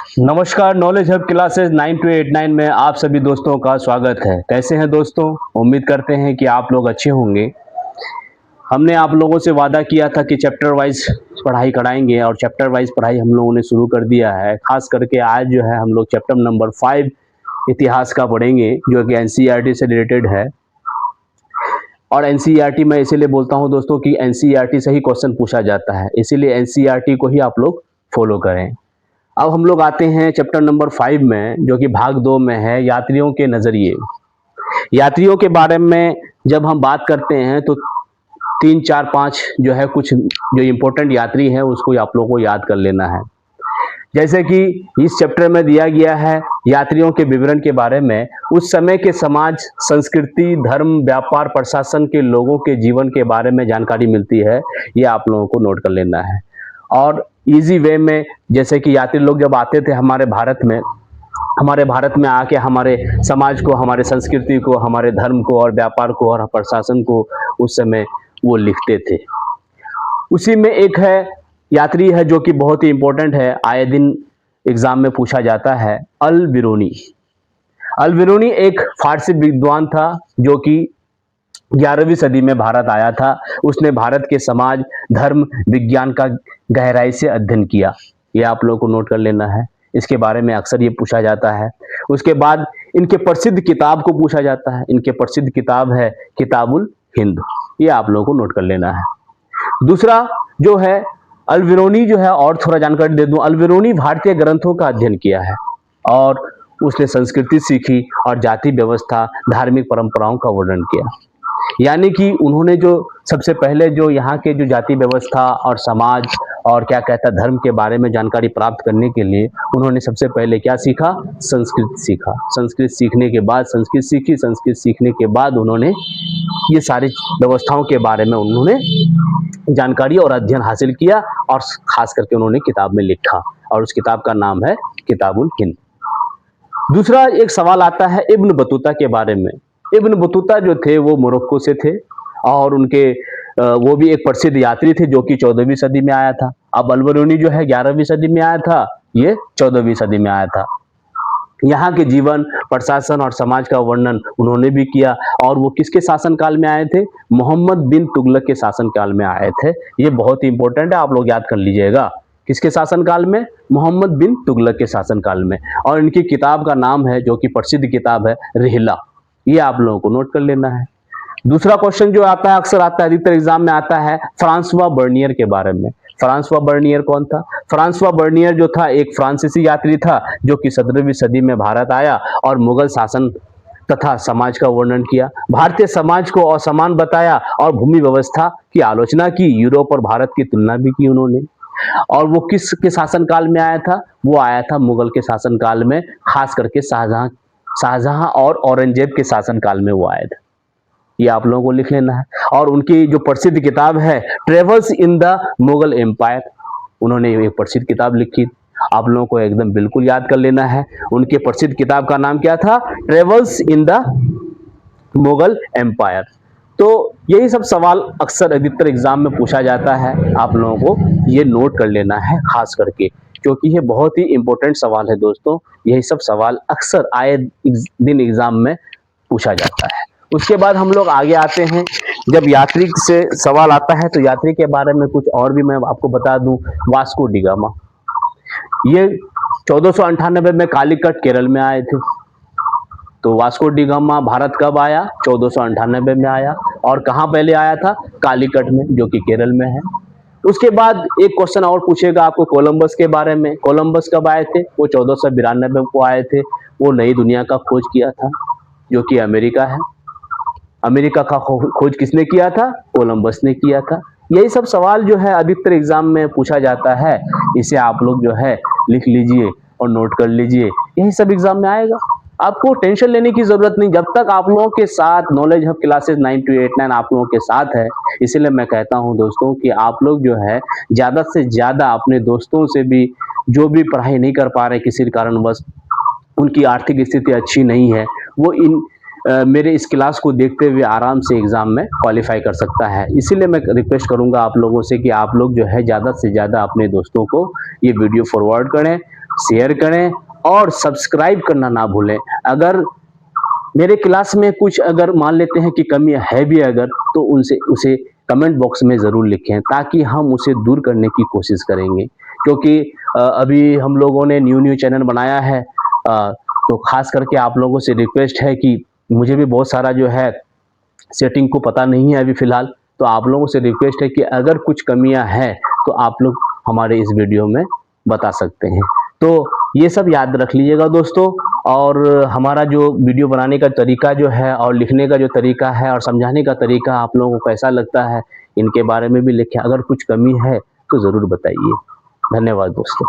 नमस्कार। Knowledge hub classes 9289 में आप सभी दोस्तों का स्वागत है। कैसे हैं दोस्तों? उम्मीद करते हैं कि आप लोग अच्छे होंगे। हमने आप लोगों से वादा किया था कि चैप्टर वाइज पढ़ाई कराएंगे और चैप्टर वाइज पढ़ाई हम लोगों ने शुरू कर दिया है। खास करके आज जो है हम लोग चैप्टर नंबर 5 इतिहास का पढ़ेंगे, जो कि एनसीईआरटी से रिलेटेड है। और एनसीईआरटी मैं इसीलिए बोलता हूं दोस्तों कि एनसीईआरटी से ही क्वेश्चन पूछा जाता है, इसीलिए एनसीईआरटी को ही आप लोग फॉलो करें। अब हम लोग आते हैं चैप्टर नंबर 5 में, जो कि भाग 2 में है, यात्रियों के नज़रिए। यात्रियों के बारे में जब हम बात करते हैं तो 3, 4, 5 जो है कुछ जो इम्पोर्टेंट यात्री हैं उसको आप लोगों को याद कर लेना है। जैसे कि इस चैप्टर में दिया गया है यात्रियों के विवरण के बारे में, उस समय के समाज, संस्कृति, धर्म, व्यापार, प्रशासन के लोगों के जीवन के बारे में जानकारी मिलती है। ये आप लोगों को नोट कर लेना है। और इजी वे में, जैसे कि यात्री लोग जब आते थे हमारे भारत में आके हमारे समाज को, हमारे संस्कृति को, हमारे धर्म को और व्यापार को और प्रशासन को उस समय वो लिखते थे। उसी में एक है यात्री है जो कि बहुत ही इंपॉर्टेंट है, आए दिन एग्जाम में पूछा जाता है, अल बिरूनी। अल बिरूनी एक फारसी विद्वान था जो कि 11वीं सदी में भारत आया था। उसने भारत के समाज, धर्म, विज्ञान का गहराई से अध्ययन किया। ये आप लोगों को नोट कर लेना है, इसके बारे में अक्सर ये पूछा जाता है। उसके बाद इनके प्रसिद्ध किताब को पूछा जाता है। इनके प्रसिद्ध किताब है किताबुल हिंद। ये आप लोगों को नोट कर लेना है। दूसरा जो है अल बिरूनी जो है, और थोड़ा जानकारी दे दूं, अल बिरूनी भारतीय ग्रंथों का अध्ययन किया है और उसने संस्कृति सीखी और जाति व्यवस्था, धार्मिक परंपराओं का वर्णन किया। यानी कि उन्होंने जो सबसे पहले जो यहाँ के जो जाति व्यवस्था और समाज और क्या कहता है धर्म के बारे में जानकारी प्राप्त करने के लिए उन्होंने सबसे पहले क्या सीखा? संस्कृत सीखा। संस्कृत सीखने के बाद संस्कृत सीखी। संस्कृत सीखने के बाद उन्होंने ये सारी व्यवस्थाओं के बारे में उन्होंने जानकारी और अध्ययन हासिल किया और खास करके उन्होंने किताब में लिखा और उस किताब का नाम है किताबुल हिंद। दूसरा एक सवाल आता है इब्न बतूता के बारे में। इब्न बतूता जो थे वो मोरक्को से थे और उनके वो भी एक प्रसिद्ध यात्री थे जो कि 14वीं सदी में आया था। अब अल बिरूनी जो है 11वीं सदी में आया था, ये 14वीं सदी में आया था। यहाँ के जीवन, प्रशासन और समाज का वर्णन उन्होंने भी किया। और वो किसके शासनकाल में आए थे? मोहम्मद बिन तुगलक के शासनकाल में आए थे। ये बहुत ही इंपॉर्टेंट है, आप लोग याद कर लीजिएगा। किसके शासनकाल में? मोहम्मद बिन तुगलक के शासनकाल में। और इनकी किताब का नाम है, जो कि प्रसिद्ध किताब है, रिहला। ये आप लोगों को नोट कर लेना है। दूसरा क्वेश्चन जो आता है, अक्सर आता है, अधिकतर एग्जाम में आता है, फ्रांसवा बर्नियर के बारे में। फ्रांसवा बर्नियर कौन था? फ्रांसवा बर्नियर जो था एक फ्रांसीसी यात्री था जो कि 17वीं सदी में भारत आया और मुगल शासन तथा समाज का वर्णन किया, भारतीय समाज को असमान बताया और भूमि व्यवस्था की आलोचना की। यूरोप और भारत की तुलना भी की उन्होंने। और वो किसके शासनकाल में आया था? वो आया था मुगल के शासनकाल में, खास करके शाहजहां और औरंगजेब के शासनकाल में वो आया था। ये आप लोगों को लिख लेना है। और उनकी जो प्रसिद्ध किताब है travels in the Mughal empire, उन्होंने एक प्रसिद्ध किताब लिखी, आप लोगों को एकदम बिल्कुल याद कर लेना है। उनके प्रसिद्ध किताब का नाम क्या था? Travels in the Mughal empire. तो यही सब सवाल अक्सर अधिकतर एग्जाम में पूछा जाता है, आप लोगों को ये नोट कर लेना है खास करके, क्योंकि ये बहुत ही इंपॉर्टेंट सवाल है दोस्तों। यही सब सवाल अक्सर आए दिन एग्जाम में पूछा जाता है। उसके बाद हम लोग आगे आते हैं, जब यात्री से सवाल आता है तो यात्री के बारे में कुछ और भी मैं आपको बता दूं। वास्को डी गामा, ये 1498 में कालीकट केरल में आए थे। तो वास्को डी गामा भारत कब आया? 1498 में आया। और कहाँ पहले आया था? कालीकट में, जो कि केरल में है। उसके बाद एक क्वेश्चन और पूछेगा आपको कोलंबस के बारे में। कोलंबस कब आए थे? वो 1492 को आए थे। वो नई दुनिया का खोज किया था, जो कि अमेरिका है। अमेरिका का खोज किसने किया था? कोलंबस ने किया था। यही सब सवाल जो है अधिकतर एग्जाम में पूछा जाता है, इसे आप लोग जो है लिख लीजिए और नोट कर लीजिए। यही सब एग्जाम में आएगा, आपको टेंशन लेने की जरूरत नहीं। जब तक आप लोगों के साथ नॉलेज हब क्लासेस 9289 आप लोगों के साथ है, इसलिए मैं कहता हूं दोस्तों कि आप लोग जो है ज्यादा से ज्यादा अपने दोस्तों से भी, जो भी पढ़ाई नहीं कर पा रहे किसी कारणवश, उनकी आर्थिक स्थिति अच्छी नहीं है, वो मेरे इस क्लास को देखते हुए आराम से एग्जाम में क्वालिफाई कर सकता है। इसीलिए मैं रिक्वेस्ट करूंगा आप लोगों से कि आप लोग जो है ज़्यादा से ज़्यादा अपने दोस्तों को ये वीडियो फॉरवर्ड करें शेयर करें और सब्सक्राइब करना ना भूलें। अगर मेरे क्लास में कुछ अगर मान लेते हैं कि कमी है भी अगर, तो उनसे उसे कमेंट बॉक्स में ज़रूर लिखें, ताकि हम उसे दूर करने की कोशिश करेंगे। क्योंकि अभी हम लोगों ने न्यू चैनल बनाया है, तो ख़ास करके आप लोगों से रिक्वेस्ट है कि मुझे भी बहुत सारा जो है सेटिंग को पता नहीं है अभी फ़िलहाल, तो आप लोगों से रिक्वेस्ट है कि अगर कुछ कमियां हैं तो आप लोग हमारे इस वीडियो में बता सकते हैं। तो ये सब याद रख लीजिएगा दोस्तों, और हमारा जो वीडियो बनाने का तरीका जो है और लिखने का जो तरीका है और समझाने का तरीका आप लोगों को कैसा लगता है, इनके बारे में भी लिखें। अगर कुछ कमी है तो ज़रूर बताइए। धन्यवाद दोस्तों।